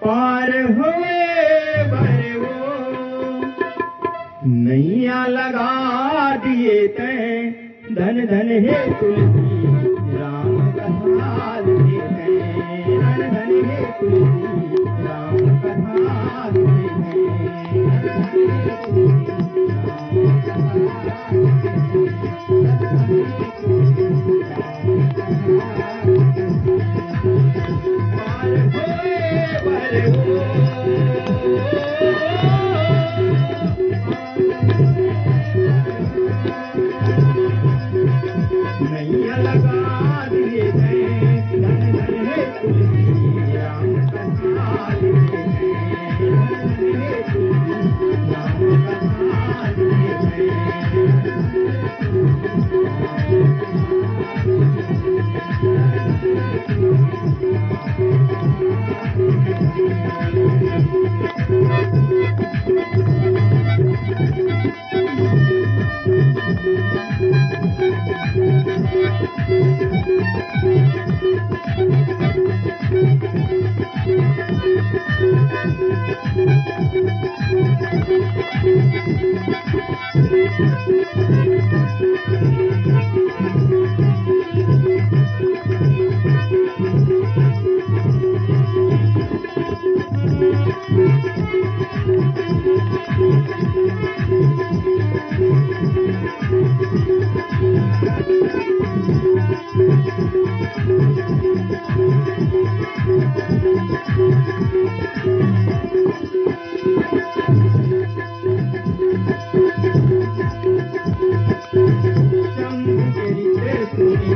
पार हुए भरे वो नैया लगा दिए तैं धन धन हे तुलसी राम कथा दिए तैं धन धन हे तुलसी राम कथा दिए पार हुए भरे वो नैया लगा दिए तैं धन धन हे तुलसी राम कथा दिए तैं धन धन हे तुलसी राम कथा दिए तैं शंभु तेरी सुनी